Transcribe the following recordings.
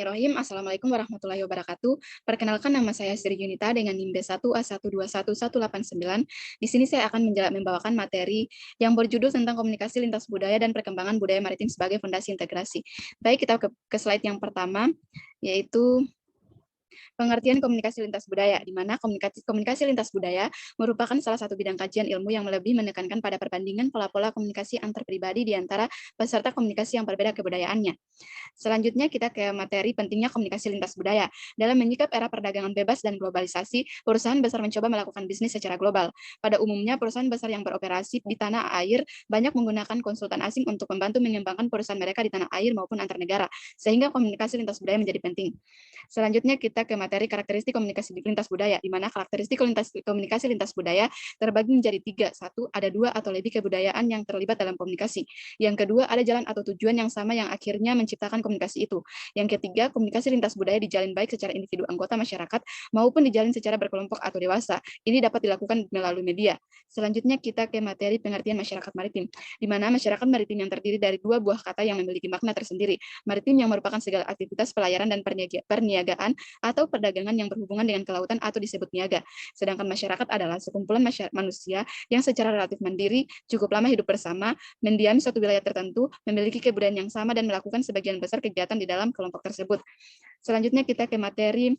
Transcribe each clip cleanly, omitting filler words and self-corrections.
Bismillahirrahmanirrahim. Assalamualaikum warahmatullahi wabarakatuh. Perkenalkan, nama saya Sri Yunita dengan NIM B1A121189. Di sini saya akan membawakan materi yang berjudul tentang komunikasi lintas budaya dan perkembangan budaya maritim sebagai fondasi integrasi. Baik, kita ke slide yang pertama, yaitu pengertian komunikasi lintas budaya, di mana komunikasi lintas budaya merupakan salah satu bidang kajian ilmu yang lebih menekankan pada perbandingan pola-pola komunikasi antar pribadi di antara peserta komunikasi yang berbeda kebudayaannya. Selanjutnya kita ke materi pentingnya komunikasi lintas budaya. Dalam menyikap era perdagangan bebas dan globalisasi, perusahaan besar mencoba melakukan bisnis secara global. Pada umumnya, perusahaan besar yang beroperasi di tanah air banyak menggunakan konsultan asing untuk membantu mengembangkan perusahaan mereka di tanah air maupun antar negara, sehingga komunikasi lintas budaya menjadi penting. Selanjutnya kita ke materi karakteristik komunikasi lintas budaya, di mana karakteristik komunikasi lintas budaya terbagi menjadi 3. 1, ada 2 atau lebih kebudayaan yang terlibat dalam komunikasi. Yang kedua, ada jalan atau tujuan yang sama yang akhirnya menciptakan komunikasi itu. Yang ketiga, komunikasi lintas budaya dijalin baik secara individu anggota masyarakat maupun dijalin secara berkelompok atau dewasa. Ini dapat dilakukan melalui media. Selanjutnya kita ke materi pengertian masyarakat maritim, di mana masyarakat maritim yang terdiri dari 2 buah kata yang memiliki makna tersendiri. Maritim yang merupakan segala aktivitas pelayaran dan perniagaan atau perdagangan yang berhubungan dengan kelautan atau disebut niaga. Sedangkan masyarakat adalah sekumpulan manusia yang secara relatif mandiri, cukup lama hidup bersama, mendiami suatu wilayah tertentu, memiliki kebudayaan yang sama dan melakukan sebagian besar kegiatan di dalam kelompok tersebut. Selanjutnya kita ke materi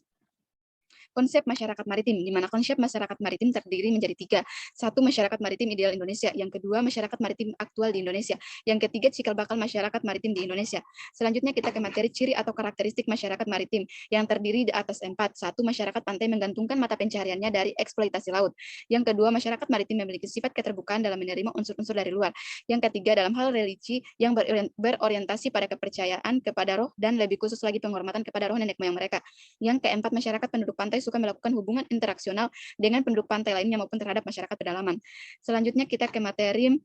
konsep masyarakat maritim, di mana konsep masyarakat maritim terdiri menjadi 3. 1, masyarakat maritim ideal Indonesia. Yang kedua, masyarakat maritim aktual di Indonesia. Yang ketiga, cikal bakal masyarakat maritim di Indonesia. Selanjutnya kita ke materi ciri atau karakteristik masyarakat maritim, yang terdiri di atas 4. 1, masyarakat pantai menggantungkan mata pencahariannya dari eksploitasi laut. Yang kedua, masyarakat maritim memiliki sifat keterbukaan dalam menerima unsur-unsur dari luar. Yang ketiga, dalam hal religi yang berorientasi pada kepercayaan kepada roh dan lebih khusus lagi penghormatan kepada roh nenek moyang mereka. Yang keempat, masyarakat penduduk pantai suka melakukan hubungan interaksional dengan penduduk pantai lainnya maupun terhadap masyarakat pedalaman. Selanjutnya kita ke materi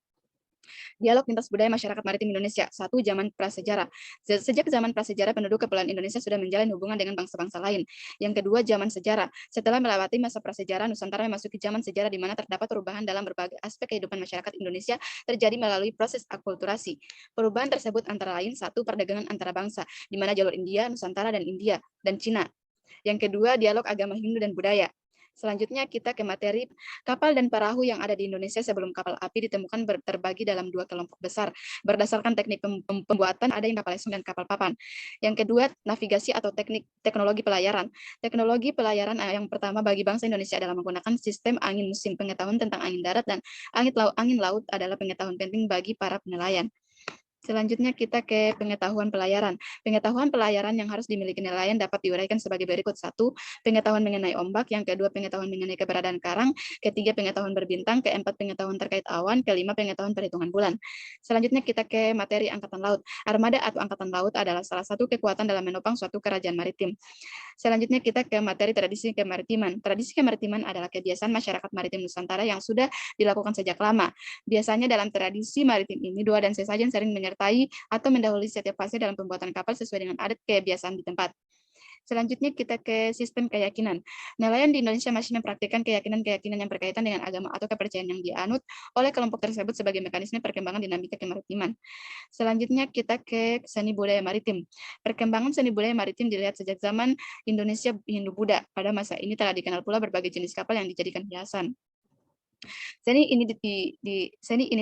dialog lintas budaya masyarakat maritim Indonesia. 1, zaman prasejarah. Sejak zaman prasejarah, penduduk kepulauan Indonesia sudah menjalin hubungan dengan bangsa-bangsa lain. Yang kedua, zaman sejarah. Setelah melewati masa prasejarah, Nusantara memasuki zaman sejarah di mana terdapat perubahan dalam berbagai aspek kehidupan masyarakat Indonesia terjadi melalui proses akulturasi. Perubahan tersebut antara lain: 1, perdagangan antara bangsa, di mana jalur India, Nusantara, dan India, dan Cina. Yang kedua, dialog agama Hindu dan budaya. Selanjutnya kita ke materi kapal dan perahu yang ada di Indonesia sebelum kapal api ditemukan terbagi dalam 2 kelompok besar. Berdasarkan teknik pembuatan, ada yang kapal lesung dan kapal papan. Yang kedua, navigasi atau teknologi pelayaran. Teknologi pelayaran yang pertama bagi bangsa Indonesia adalah menggunakan sistem angin musim. Pengetahuan tentang angin darat dan angin laut adalah pengetahuan penting bagi para penelayan. Selanjutnya kita ke pengetahuan pelayaran. Pengetahuan pelayaran yang harus dimiliki nelayan dapat diuraikan sebagai berikut. 1, pengetahuan mengenai ombak. Yang kedua, pengetahuan mengenai keberadaan karang. Ketiga, pengetahuan berbintang. Keempat, pengetahuan terkait awan. Kelima, pengetahuan perhitungan bulan. Selanjutnya kita ke materi angkatan laut. Armada atau angkatan laut adalah salah satu kekuatan dalam menopang suatu kerajaan maritim. Selanjutnya kita ke materi tradisi kemaritiman. Tradisi kemaritiman adalah kebiasaan masyarakat maritim Nusantara yang sudah dilakukan sejak lama. Biasanya dalam tradisi maritim ini, dua dan sesajen sering menyertai atau mendahului setiap fase dalam pembuatan kapal sesuai dengan adat kebiasaan di tempat. Selanjutnya kita ke sistem keyakinan. Nelayan di Indonesia masih mempraktikkan keyakinan-keyakinan yang berkaitan dengan agama atau kepercayaan yang dianut oleh kelompok tersebut sebagai mekanisme perkembangan dinamika kemaritiman. Selanjutnya kita ke seni budaya maritim. Perkembangan seni budaya maritim dilihat sejak zaman Indonesia Hindu-Buddha. Pada masa ini telah dikenal pula berbagai jenis kapal yang dijadikan hiasan. Seni ini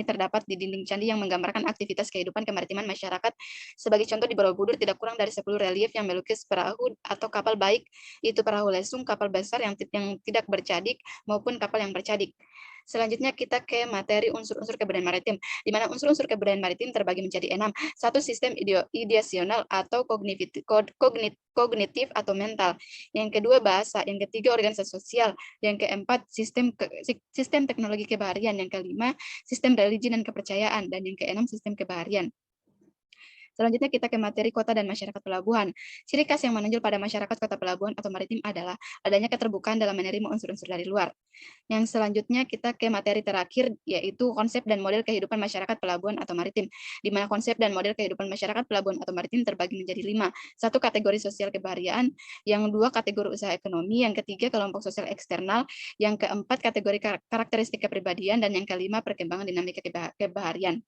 terdapat di dinding candi yang menggambarkan aktivitas kehidupan kemaritiman masyarakat. Sebagai contoh, di Borobudur tidak kurang dari 10 relief yang melukis perahu atau kapal, baik itu perahu lesung, kapal besar yang tidak bercadik, maupun kapal yang bercadik. Selanjutnya kita ke materi unsur-unsur kebudayaan maritim, di mana unsur-unsur kebudayaan maritim terbagi menjadi 6. 1, sistem ideasional atau kognitif atau mental. Yang kedua, bahasa. Yang ketiga, organisasi sosial. Yang keempat, sistem teknologi kebaharian. Yang kelima, sistem religi dan kepercayaan. Dan yang keenam, sistem kebaharian. Selanjutnya kita ke materi kota dan masyarakat pelabuhan. Ciri khas yang menonjol pada masyarakat kota pelabuhan atau maritim adalah adanya keterbukaan dalam menerima unsur-unsur dari luar. Yang selanjutnya kita ke materi terakhir, yaitu konsep dan model kehidupan masyarakat pelabuhan atau maritim, di mana konsep dan model kehidupan masyarakat pelabuhan atau maritim terbagi menjadi 5. 1, kategori sosial kebaharian. Yang 2, kategori usaha ekonomi. Yang ketiga, kelompok sosial eksternal. Yang keempat, kategori karakteristik kepribadian. Dan yang kelima, perkembangan dinamika kebaharian.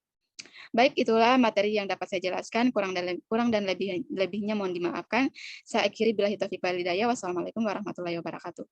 Baik, itulah materi yang dapat saya jelaskan. Kurang dan lebihnya mohon dimaafkan. Saya akhiri billahi taufiq wal hidayah. Wassalamualaikum warahmatullahi wabarakatuh.